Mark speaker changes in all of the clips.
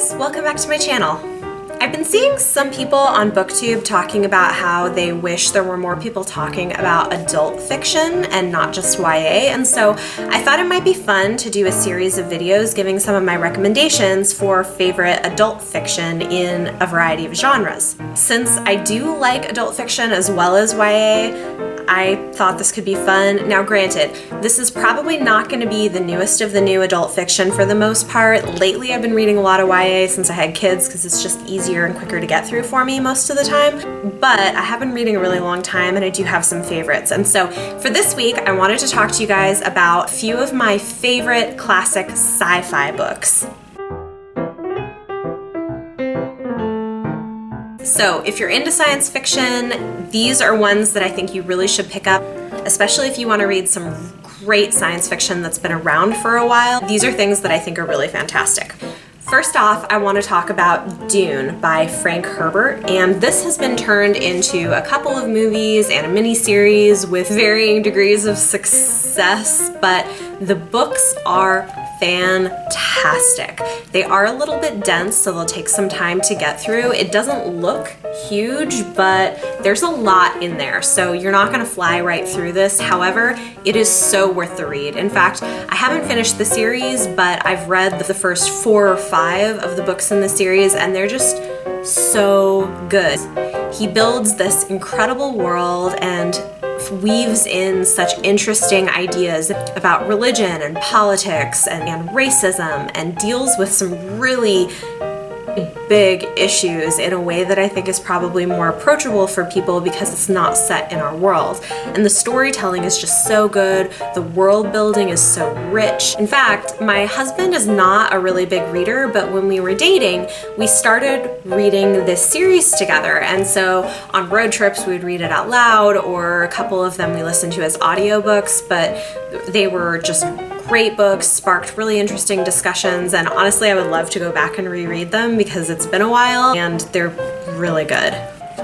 Speaker 1: guys, welcome back to my channel. I've been seeing some people on BookTube talking about how they wish there were more people talking about adult fiction and not just YA, and so I thought it might be fun to do a series of videos giving some of my recommendations for favorite adult fiction in a variety of genres. Since I do like adult fiction as well as YA, I thought this could be fun. Now granted, this is probably not going to be the newest of the new adult fiction for the most part. Lately I've been reading a lot of YA since I had kids because it's just easier and quicker to get through for me most of the time. But I have been reading a really long time and I do have some favorites. And so for this week I wanted to talk to you guys about a few of my favorite classic sci-fi books. So if you're into science fiction, these are ones that I think you really should pick up, especially if you want to read some great science fiction that's been around for a while. These are things that I think are really fantastic. First off, I want to talk about Dune by Frank Herbert, and this has been turned into a couple of movies and a miniseries with varying degrees of success, but the books are fantastic. They are a little bit dense, so they'll take some time to get through. It doesn't look huge, but there's a lot in there, so you're not going to fly right through this. However, it is so worth the read. In fact, I haven't finished the series, but I've read the first 4 or 5 of the books in the series, and they're just so good. He builds this incredible world and weaves in such interesting ideas about religion and politics and racism, and deals with some really big issues in a way that I think is probably more approachable for people because it's not set in our world. And the storytelling is just so good. The world building is so rich. In fact, my husband is not a really big reader, but when we were dating, we started reading this series together. And so on road trips, we'd read it out loud, or a couple of them we listened to as audiobooks, but they were just great books, sparked really interesting discussions, and honestly I would love to go back and reread them because it's been a while and they're really good.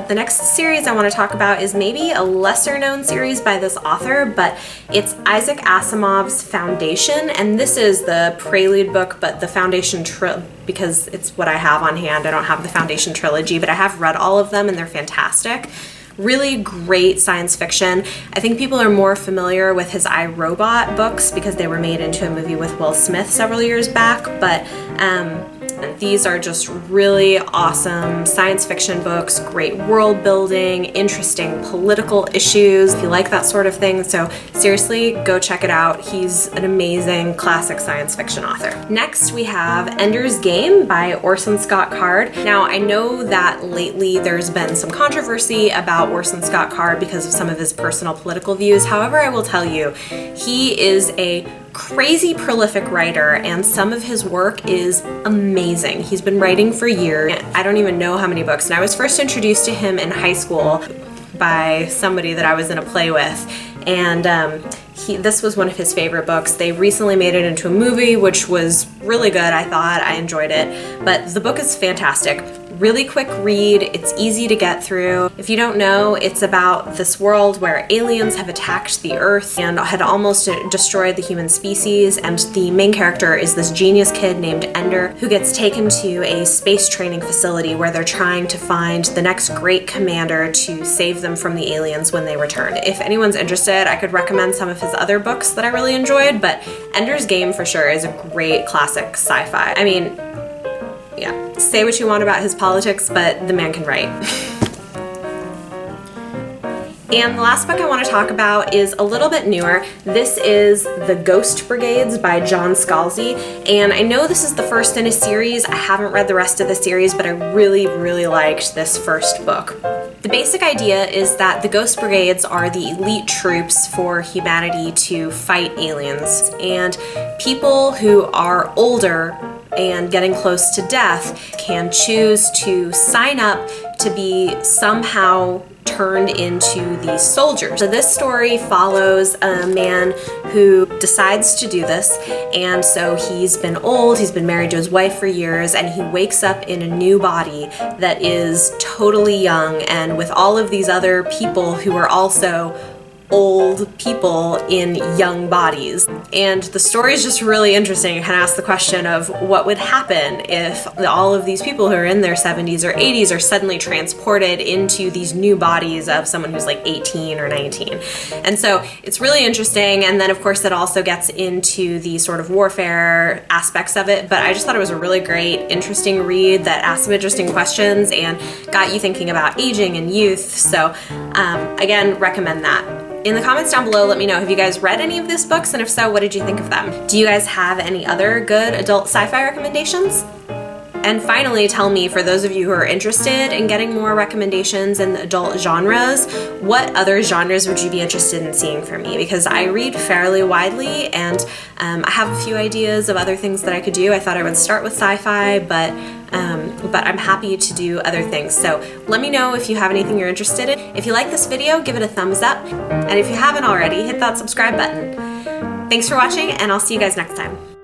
Speaker 1: The next series I want to talk about is maybe a lesser known series by this author, but it's Isaac Asimov's Foundation, and this is the prelude book, but the Foundation because it's what I have on hand. I don't have the Foundation trilogy, but I have read all of them and they're fantastic. Really great science fiction. I think people are more familiar with his I, Robot books because they were made into a movie with Will Smith several years back, but these are just really awesome science fiction books, great world building, interesting political issues, if you like that sort of thing. So seriously, go check it out. He's an amazing classic science fiction author. Next we have Ender's Game by Orson Scott Card. Now I know that lately there's been some controversy about Orson Scott Card because of some of his personal political views. However, I will tell you, he is a crazy prolific writer and some of his work is amazing. He's been writing for years. I don't even know how many books, and I was first introduced to him in high school by somebody that I was in a play with, and this was one of his favorite books. They recently made it into a movie, which was really good. I thought I enjoyed it, but the book is fantastic. Really quick read, it's easy to get through. If you don't know, it's about this world where aliens have attacked the Earth and had almost destroyed the human species, and the main character is this genius kid named Ender who gets taken to a space training facility where they're trying to find the next great commander to save them from the aliens when they return. If anyone's interested, I could recommend some of his other books that I really enjoyed, but Ender's Game for sure is a great classic sci-fi. I mean, yeah, say what you want about his politics, but the man can write. And the last book I want to talk about is a little bit newer. This is The Ghost Brigades by John Scalzi, and I know this is the first in a series. I haven't read the rest of the series, but I really, really liked this first book. The basic idea is that the Ghost Brigades are the elite troops for humanity to fight aliens, and people who are older and getting close to death can choose to sign up to be somehow turned into these soldiers. So this story follows a man who decides to do this, and so he's been old, he's been married to his wife for years, and he wakes up in a new body that is totally young and with all of these other people who are also old people in young bodies. And the story is just really interesting. It kind of asks the question of what would happen if all of these people who are in their 70s or 80s are suddenly transported into these new bodies of someone who's like 18 or 19. And so it's really interesting. And then of course it also gets into the sort of warfare aspects of it. But I just thought it was a really great, interesting read that asked some interesting questions and got you thinking about aging and youth. So again, recommend that. In the comments down below, let me know, have you guys read any of these books? And if so, what did you think of them? Do you guys have any other good adult sci-fi recommendations? And finally, tell me, for those of you who are interested in getting more recommendations in the adult genres, what other genres would you be interested in seeing from me? Because I read fairly widely, and I have a few ideas of other things that I could do. I thought I would start with sci-fi, but I'm happy to do other things. So let me know if you have anything you're interested in. If you like this video, give it a thumbs up. And if you haven't already, hit that subscribe button. Thanks for watching, and I'll see you guys next time.